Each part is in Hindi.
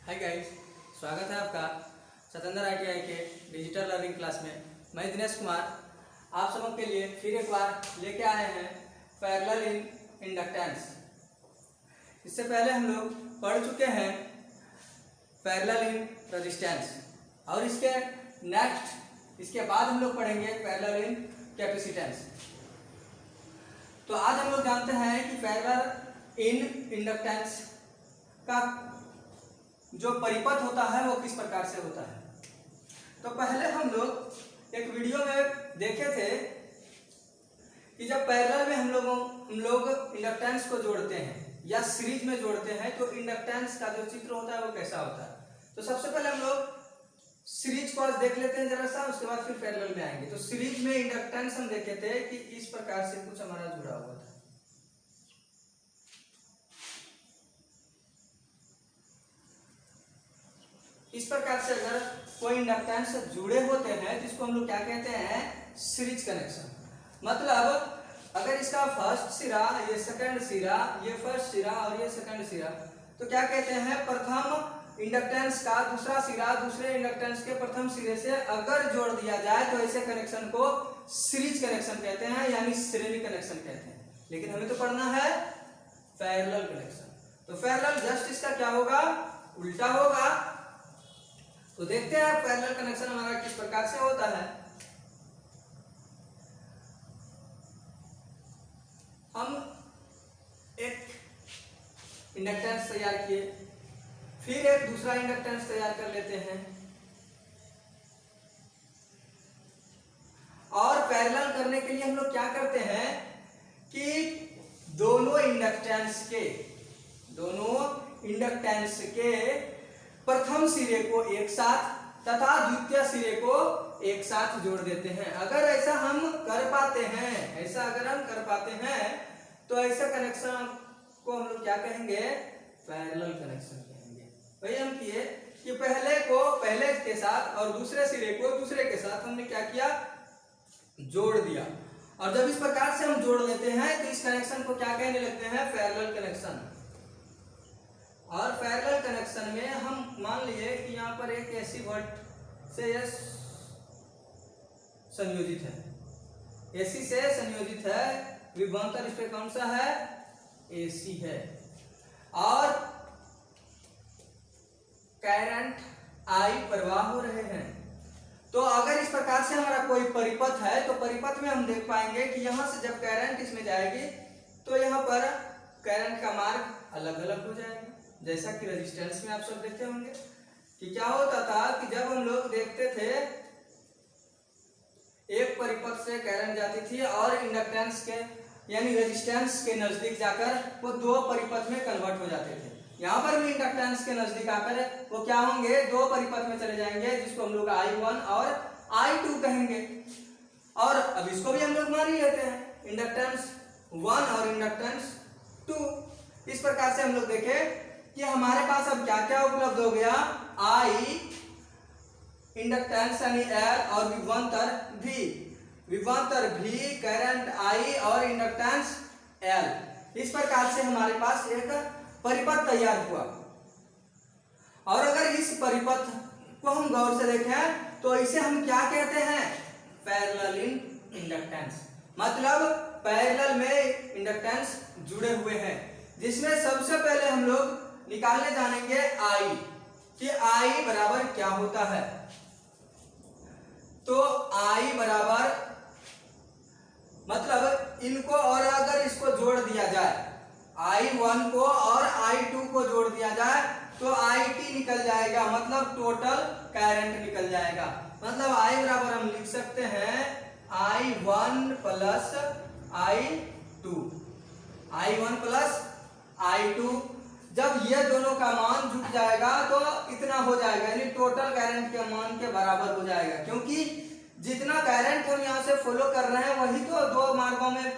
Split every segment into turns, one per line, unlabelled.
हाय गाइस, स्वागत है आपका सतेंद्र ITI के डिजिटल लर्निंग क्लास में। मैं दिनेश कुमार आप सबों के लिए फिर एक बार लेके आए हैं पैरेलल इन इंडक्टेंस। इससे पहले हम लोग पढ़ चुके हैं पैरेलल इन रेजिस्टेंस और इसके बाद हम लोग पढ़ेंगे पैरेलल इन कैपेसिटेंस। तो आज हम लोग जानते हैं कि पैरेलल इन इंडक्टेंस का जो परिपथ होता है वो किस प्रकार से होता है। तो पहले हम लोग एक वीडियो में देखे थे कि जब पैरेलल में हम लोग इंडक्टेंस को जोड़ते हैं या सीरीज में जोड़ते हैं तो इंडक्टेंस का जो चित्र होता है वो कैसा होता है। तो सबसे पहले हम लोग सीरीज को आज देख लेते हैं जरा सा, उसके बाद फिर पैरेलल में आएंगे। तो सीरीज में इंडक्टेंस हम देखे थे कि इस प्रकार से कुछ हमारा जुड़ा हुआ था। इस प्रकार से अगर कोई इंडक्टेंस जुड़े होते हैं तो इसको हम लोग क्या कहते हैं, सीरीज कनेक्शन। मतलब अगर इसका फर्स्ट सिरा, ये सेकंड सिरा, ये फर्स्ट सिरा और ये सेकंड सिरा, तो क्या कहते हैं, प्रथम इंडक्टेंस का दूसरा सिरा दूसरे इंडक्टेंस के प्रथम सिरे से अगर जोड़ दिया जाए तो ऐसे कनेक्शन को सीरीज कनेक्शन कहते हैं, यानी श्रेणी कनेक्शन कहते हैं। लेकिन हमें तो पढ़ना है पैरेलल कनेक्शन। तो पैरेलल जस्ट इसका क्या होगा, उल्टा होगा। तो देखते हैं पैरेलल कनेक्शन हमारा किस प्रकार से होता है। हम एक इंडक्टेंस तैयार किए, फिर एक दूसरा इंडक्टेंस तैयार कर लेते हैं और पैरेलल करने के लिए हम लोग क्या करते हैं कि दोनों इंडक्टेंस के प्रथम सिरे को एक साथ तथा द्वितीय सिरे को एक साथ जोड़ देते हैं। अगर ऐसा हम कर पाते हैं तो ऐसा कनेक्शन को हम लोग क्या कहेंगे, पैरेलल कनेक्शन कहेंगे। वही हम किए कि पहले के साथ और दूसरे सिरे को दूसरे के साथ हमने क्या किया, जोड़ दिया। और जब इस प्रकार से हम जोड़ लेते हैं तो इस कनेक्शन को क्या कहने लगते हैं, पैरेलल कनेक्शन। और पैरेलल कनेक्शन में हम मान लिए कि यहाँ पर एक AC वोल्ट से यह संयोजित है, AC से संयोजित है, विभवांतर इस पे कौन सा है, AC है, और करंट I प्रवाह हो रहे हैं। तो अगर इस प्रकार से हमारा कोई परिपथ है तो परिपथ में हम देख पाएंगे कि यहां से जब करंट इसमें जाएगी तो यहाँ पर करंट का मार्ग अलग अलग हो जाएगा। जैसा कि रेजिस्टेंस में आप सब देखते होंगे कि क्या होता था कि जब हम लोग देखते थे एक परिपथ से करंट जाती थी और इंडक्टेंस के यानी रेजिस्टेंस के नजदीक जाकर वो दो परिपथ में कन्वर्ट हो जाते थे। यहाँ पर भी इंडक्टेंस के नजदीक आकर वो क्या होंगे, दो परिपथ में चले जाएंगे, जिसको हम लोग I1 और I2 कहेंगे। और अब इसको भी हम लोग मान ही लेते हैं, इंडक्टेंस 1 और इंडक्टेंस 2। इस प्रकार से हम लोग देखे कि हमारे पास अब क्या क्या उपलब्ध हो गया, I इंडक्टेंस यानी L और विभवांतर V, करंट I और इंडक्टेंस L। इस प्रकार से हमारे पास एक परिपथ तैयार हुआ। और अगर इस परिपथ को हम गौर से देखें तो इसे हम क्या कहते हैं, पैरेलल इन इंडक्टेंस। मतलब पैरेलल में इंडक्टेंस जुड़े हुए हैं, जिसमें सबसे पहले हम लोग निकालने जानेंगे I कि I बराबर क्या होता है। तो I बराबर मतलब इनको और अगर इसको जोड़ दिया जाए, I1 को और I2 को जोड़ दिया जाए तो IT निकल जाएगा, मतलब टोटल करंट निकल जाएगा। मतलब I बराबर हम लिख सकते हैं I1 प्लस I2। जब ये दोनों का मान जुट जाएगा तो इतना हो जाएगा, यानी टोटल करंट के मान के बराबर हो जाएगा। क्योंकि जितना करंट हम यहाँ से फॉलो कर रहे हैं वही तो दो मार्गों में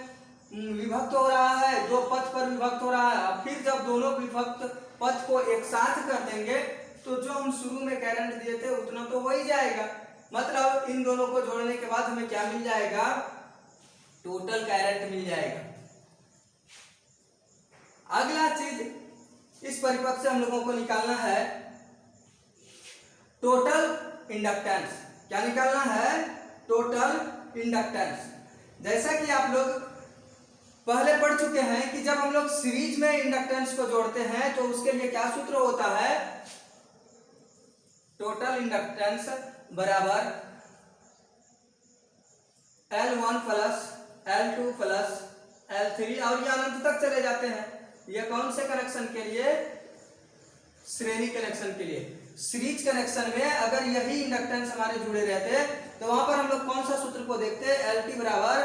विभक्त हो रहा है, दो पथ पर विभक्त हो रहा है। फिर जब दोनों विभक्त पथ को एक साथ कर देंगे तो जो हम शुरू में करंट दिए थे उतना तो हो ही जाएगा। मतलब इन दोनों को जोड़ने के बाद हमें क्या मिल जाएगा, टोटल करंट मिल जाएगा। अगला चीज इस परिपथ से हम लोगों को निकालना है टोटल इंडक्टेंस। क्या निकालना है? Total inductance. जैसा कि आप लोग पहले पढ़ चुके हैं कि जब हम लोग सीरीज में इंडक्टेंस को जोड़ते हैं तो उसके लिए क्या सूत्र होता है? टोटल इंडक्टेंस बराबर L1 plus L2 plus L3 और ये अनंत तक चले जाते हैं। ये कौन से कनेक्शन के लिए? श्रेणी कनेक्शन के लिए। सीरीज कनेक्शन में अगर यही इंडक्टेंस हमारे जुड़े रहते तो वहां पर हम लोग कौन सा सूत्र को देखते? LT बराबर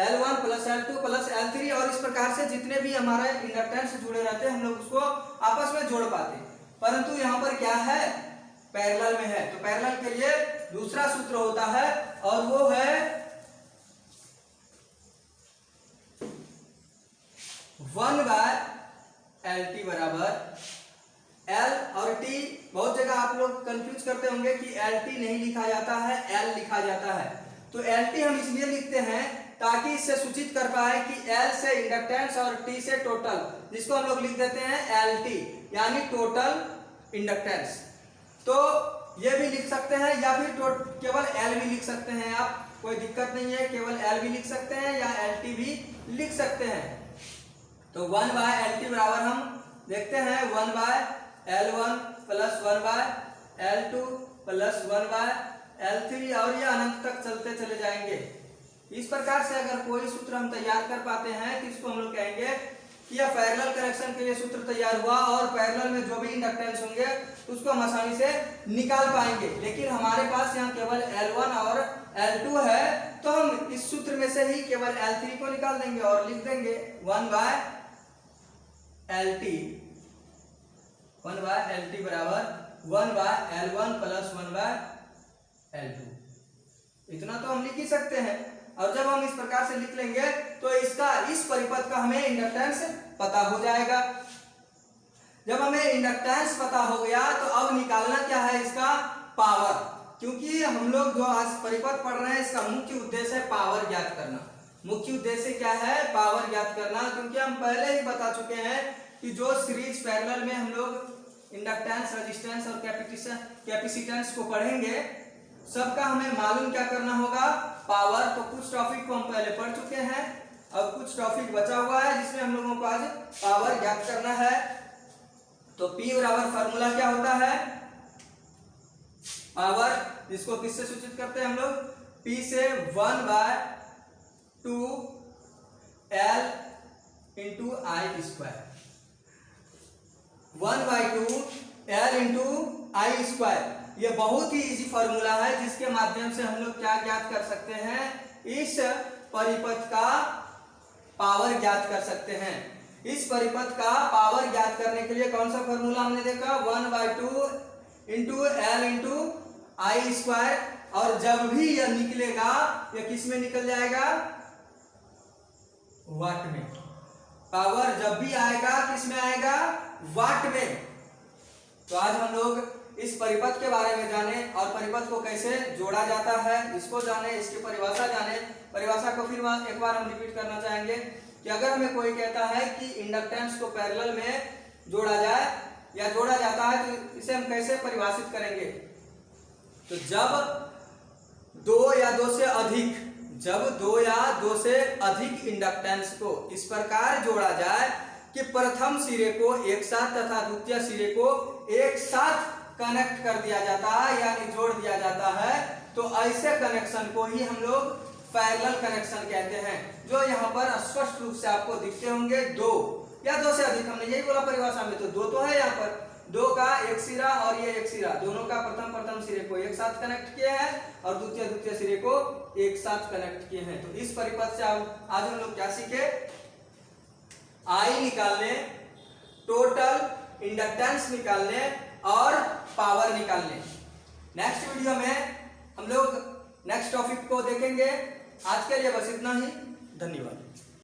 L1 plus L2 plus L3 और इस प्रकार से जितने भी हमारे इंडक्टेंस जुड़े रहते हैं हम लोग उसको आपस में जोड़ पाते। परंतु यहाँ पर क्या है? पैरेलल में है, तो पैरेलल के लिए दूसरा सूत्र होता है और वो है 1/LT बराबर L और T। बहुत जगह आप लोग कंफ्यूज करते होंगे कि LT नहीं लिखा जाता है, L लिखा जाता है। तो LT हम इसलिए लिखते हैं ताकि इससे सूचित कर पाए कि L से इंडक्टेंस और T से टोटल, जिसको हम लोग लिख देते हैं LT यानी टोटल इंडक्टेंस। तो ये भी लिख सकते हैं या फिर केवल L भी लिख सकते हैं आप, कोई दिक्कत नहीं है। केवल L भी लिख सकते हैं या LT भी लिख सकते हैं। तो 1/LT बराबर हम देखते हैं 1/L1 plus 1/L2 plus 1/L3 और ये अनंत तक चलते चले जाएंगे। इस प्रकार से अगर कोई सूत्र हम तैयार कर पाते हैं तो इसको हम लोग कहेंगे कि यह पैरेलल कनेक्शन के लिए सूत्र तैयार हुआ और पैरेलल में जो भी इंडक्टेंस होंगे उसको हम आसानी से निकाल पाएंगे। लेकिन हमारे पास यहाँ केवल L1 और L2 है तो हम इस सूत्र में से ही केवल L3 को निकाल देंगे और लिख देंगे 1/LT बराबर 1/L1 प्लस 1/L2। इतना तो हम लिख ही सकते हैं। और जब हम इस प्रकार से लिख लेंगे तो इसका इस परिपथ का हमें इंडक्टेंस पता हो जाएगा। जब हमें इंडक्टेंस पता हो गया तो अब निकालना क्या है? इसका पावर। क्योंकि हम लोग जो आज परिपथ पढ़ रहे हैं इसका मुख्य उद्देश्य है पावर ज्ञात करना। मुख्य उद्देश्य क्या है? पावर ज्ञात करना। क्योंकि हम पहले ही बता चुके हैं कि जो सीरीज पैरेलल में हम लोग इंडक्टेंस, रेजिस्टेंस और कैपेसिटेंस को पढ़ेंगे सबका हमें मालूम क्या करना होगा? पावर। तो कुछ टॉपिक को हम पहले पढ़ चुके हैं, अब कुछ टॉपिक बचा हुआ है जिसमें हम लोगों को आज पावर ज्ञात करना है। तो P बराबर फार्मूला क्या होता है? पावर, जिसको किससे सूचित करते हैं हम लोग? P से 1/2 L इंटू आई स्क्वायर। 1/2 L इंटू आई स्क्वायर। ये बहुत ही इजी फॉर्मूला है जिसके माध्यम से हम लोग क्या ज्ञात कर सकते हैं? इस परिपथ का पावर ज्ञात कर सकते हैं। इस परिपथ का पावर ज्ञात करने के लिए कौन सा फॉर्मूला हमने देखा? 1/2 इंटू L इंटू आई स्क्वायर। और जब भी यह निकलेगा यह किस में निकल जाएगा? वाट में। पावर जब भी आएगा किस में आएगा? वाट में। तो आज हम लोग इस परिपथ के बारे में जाने और परिपथ को कैसे जोड़ा जाता है इसको जाने, इसकी परिभाषा जाने। परिभाषा को फिर एक बार हम रिपीट करना चाहेंगे कि अगर हमें कोई कहता है कि इंडक्टेंस को पैरेलल में जोड़ा जाए या जोड़ा जाता है तो इसे हम कैसे परिभाषित करेंगे? तो जब दो या दो से अधिक इंडक्टेंस को इस प्रकार जोड़ा जाए कि प्रथम सिरे को एक साथ तथा द्वितीय सिरे को एक साथ कनेक्ट कर दिया जाता है यानी जोड़ दिया जाता है, तो ऐसे कनेक्शन को ही हम लोग पैरेलल कनेक्शन कहते हैं। जो यहाँ पर स्पष्ट रूप से आपको दिखते होंगे, दो या दो से अधिक, हमने यही बोला परिभाषा में। तो दो तो है यहाँ पर, दो का एक सिरा और ये एक सिरा, दोनों का प्रथम सिरे को एक साथ कनेक्ट किए हैं और द्वितीय सिरे को एक साथ कनेक्ट किए हैं। तो इस परिपथ से आज हम लोग क्या सीखे? आई निकालने, टोटल इंडक्टेंस निकालने और पावर निकालने। नेक्स्ट वीडियो में हम लोग नेक्स्ट टॉपिक को देखेंगे। आज के लिए बस इतना ही। धन्यवाद।